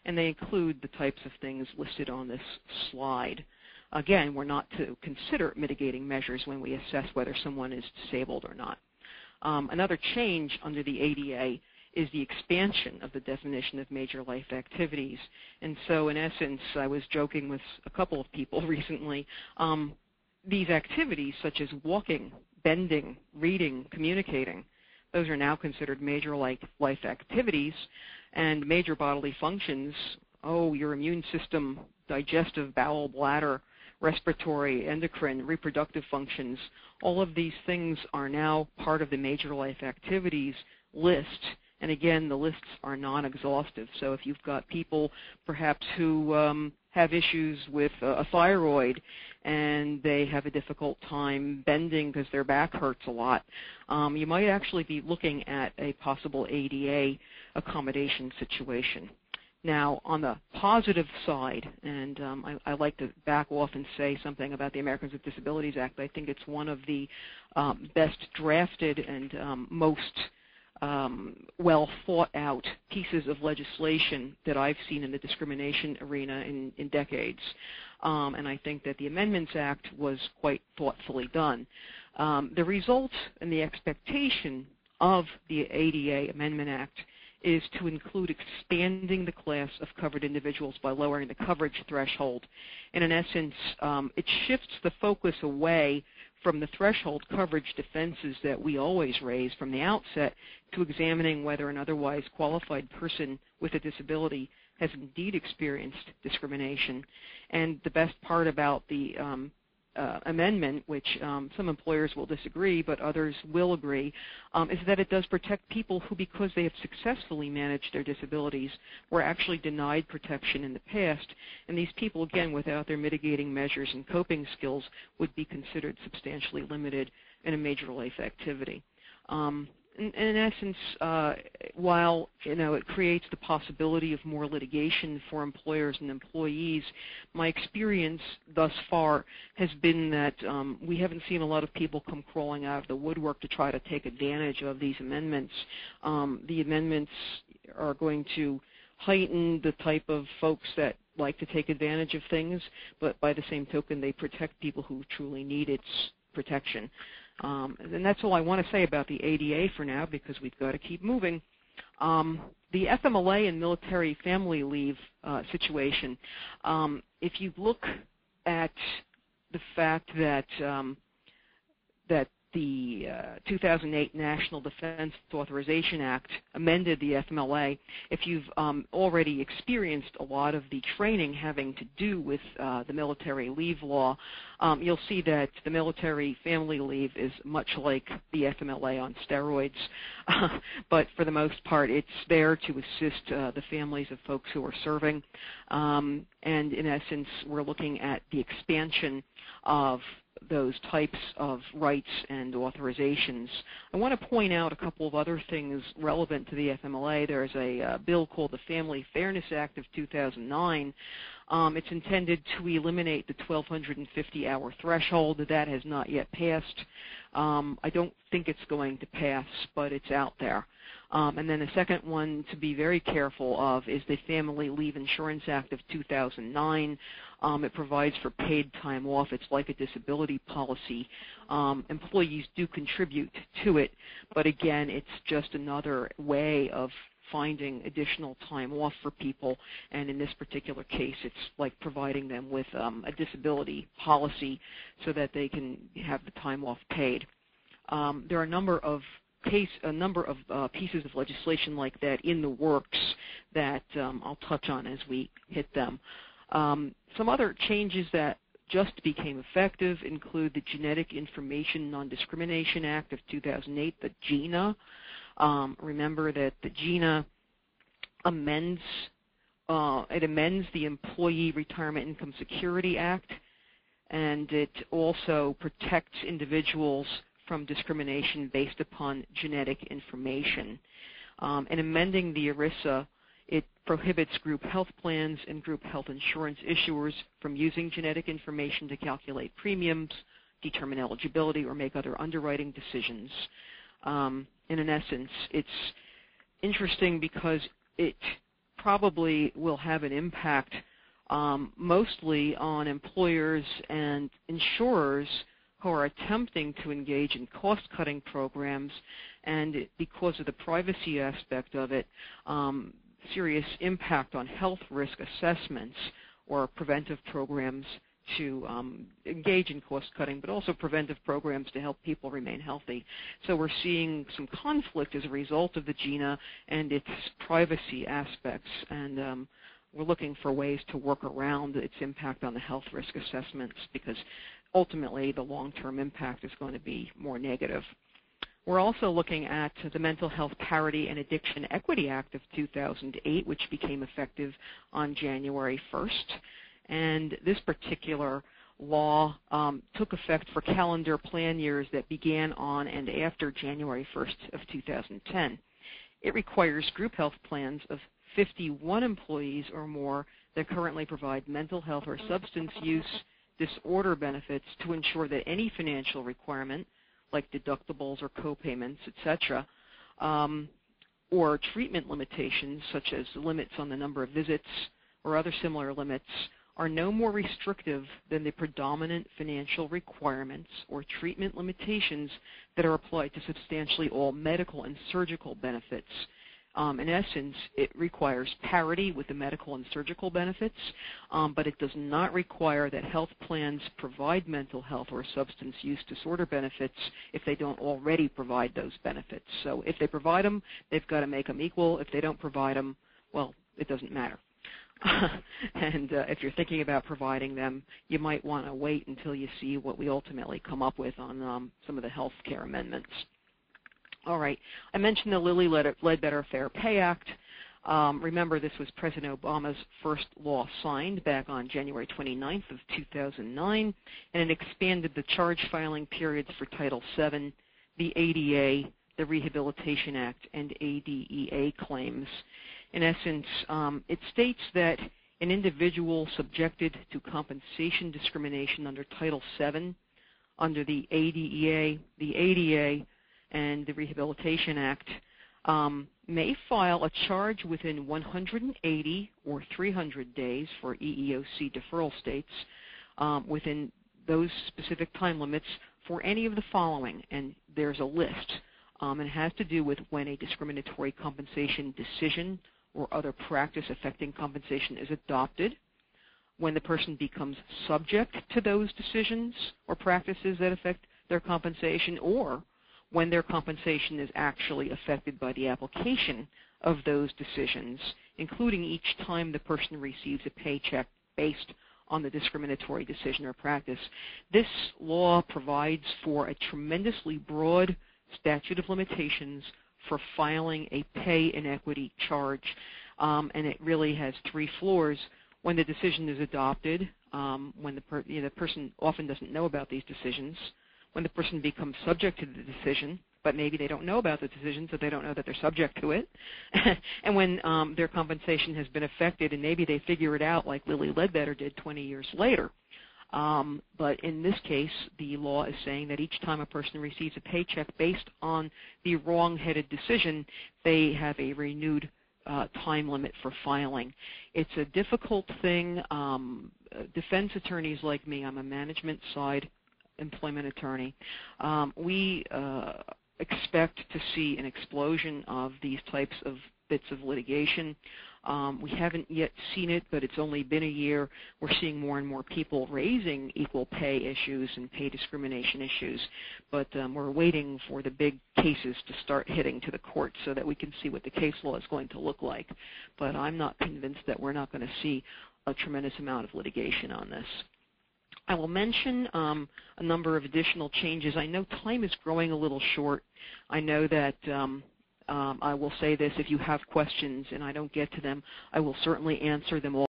and they include the types of things listed on this slide. Again, we're not to consider mitigating measures when we assess whether someone is disabled or not. Another change under the ADA is the expansion of the definition of major life activities. And so in essence, I was joking with a couple of people recently, these activities such as walking, bending, reading, communicating, those are now considered major life activities, and major bodily functions, your immune system, digestive, bowel, bladder, respiratory, endocrine, reproductive functions, all of these things are now part of the major life activities list. And again, the lists are non-exhaustive. So if you've got people perhaps who have issues with a thyroid and they have a difficult time bending because their back hurts a lot, you might actually be looking at a possible ADA accommodation situation. Now, on the positive side, and I like to back off and say something about the Americans with Disabilities Act. I think it's one of the best drafted and most well thought out pieces of legislation that I've seen in the discrimination arena in decades. And I think that the Amendments Act was quite thoughtfully done. The result and the expectation of the ADA Amendment Act is to include expanding the class of covered individuals by lowering the coverage threshold. And in essence, it shifts the focus away from the threshold coverage defenses that we always raise from the outset to examining whether an otherwise qualified person with a disability has indeed experienced discrimination. And the best part about the amendment, which some employers will disagree but others will agree, is that it does protect people who, because they have successfully managed their disabilities, were actually denied protection in the past. And these people, again, without their mitigating measures and coping skills, would be considered substantially limited in a major life activity. In essence, while it creates the possibility of more litigation for employers and employees, my experience thus far has been that we haven't seen a lot of people come crawling out of the woodwork to try to take advantage of these amendments. The amendments are going to heighten the type of folks that like to take advantage of things, but by the same token, they protect people who truly need its protection. And that's all I want to say about the ADA for now, because we've got to keep moving. The FMLA and military family leave situation, if you look at the fact that the 2008 National Defense Authorization Act amended the FMLA, if you've already experienced a lot of the training having to do with the military leave law, you'll see that the military family leave is much like the FMLA on steroids, but for the most part it's there to assist the families of folks who are serving, and in essence we're looking at the expansion of those types of rights and authorizations. I want to point out a couple of other things relevant to the FMLA. There's a bill called the Family Fairness Act of 2009. It's intended to eliminate the 1,250-hour threshold. That has not yet passed. I don't think it's going to pass, but it's out there. And then the second one to be very careful of is the Family Leave Insurance Act of 2009. It provides for paid time off. It's like a disability policy. Employees do contribute to it, but again, it's just another way of finding additional time off for people, and in this particular case, it's like providing them with a disability policy so that they can have the time off paid. There are a number of pieces of legislation like that in the works that I'll touch on as we hit them. Some other changes that just became effective include the Genetic Information Non-Discrimination Act of 2008, the GINA. Remember that the GINA amends the Employee Retirement Income Security Act, and it also protects individuals from discrimination based upon genetic information. And amending the ERISA, it prohibits group health plans and group health insurance issuers from using genetic information to calculate premiums, determine eligibility, or make other underwriting decisions. And in essence, it's interesting because it probably will have an impact mostly on employers and insurers who are attempting to engage in cost-cutting programs, and because of the privacy aspect of it, serious impact on health risk assessments or preventive programs to engage in cost-cutting, but also preventive programs to help people remain healthy. So we're seeing some conflict as a result of the GINA and its privacy aspects, and we're looking for ways to work around its impact on the health risk assessments, because ultimately the long-term impact is going to be more negative. We're also looking at the Mental Health Parity and Addiction Equity Act of 2008, which became effective on January 1st. And this particular law took effect for calendar plan years that began on and after January 1st of 2010. It requires group health plans of 51 employees or more that currently provide mental health or substance use disorder benefits to ensure that any financial requirement, like deductibles or co-payments, etc., or treatment limitations, such as limits on the number of visits or other similar limits, are no more restrictive than the predominant financial requirements or treatment limitations that are applied to substantially all medical and surgical benefits. In essence, it requires parity with the medical and surgical benefits, but it does not require that health plans provide mental health or substance use disorder benefits if they don't already provide those benefits. So if they provide them, they've got to make them equal. If they don't provide them, well, it doesn't matter. And if you're thinking about providing them, you might want to wait until you see what we ultimately come up with on some of the health care amendments. All right. I mentioned the Lilly Ledbetter Fair Pay Act. Remember, this was President Obama's first law signed back on January 29th of 2009, and it expanded the charge filing periods for Title VII, the ADA, the Rehabilitation Act, and ADEA claims. In essence, it states that an individual subjected to compensation discrimination under Title VII, under the ADEA, the ADA, and the Rehabilitation Act may file a charge within 180 or 300 days for EEOC deferral states within those specific time limits for any of the following, and there's a list. It has to do with when a discriminatory compensation decision or other practice affecting compensation is adopted, when the person becomes subject to those decisions or practices that affect their compensation, or when their compensation is actually affected by the application of those decisions, including each time the person receives a paycheck based on the discriminatory decision or practice. This law provides for a tremendously broad statute of limitations for filing a pay inequity charge, and it really has three floors. When the decision is adopted, when the person often doesn't know about these decisions, when the person becomes subject to the decision, but maybe they don't know about the decision, so they don't know that they're subject to it, and when their compensation has been affected, and maybe they figure it out like Lilly Ledbetter did 20 years later. But in this case, the law is saying that each time a person receives a paycheck based on the wrong-headed decision, they have a renewed time limit for filing. It's a difficult thing. Defense attorneys like me, I'm a management side employment attorney, we expect to see an explosion of these types of bits of litigation. We haven't yet seen it, but it's only been a year. We're seeing more and more people raising equal pay issues and pay discrimination issues, but we're waiting for the big cases to start hitting to the courts so that we can see what the case law is going to look like. But I'm not convinced that we're not going to see a tremendous amount of litigation on this. I will mention a number of additional changes. I know time is growing a little short. I know that I will say this: if you have questions and I don't get to them, I will certainly answer them all.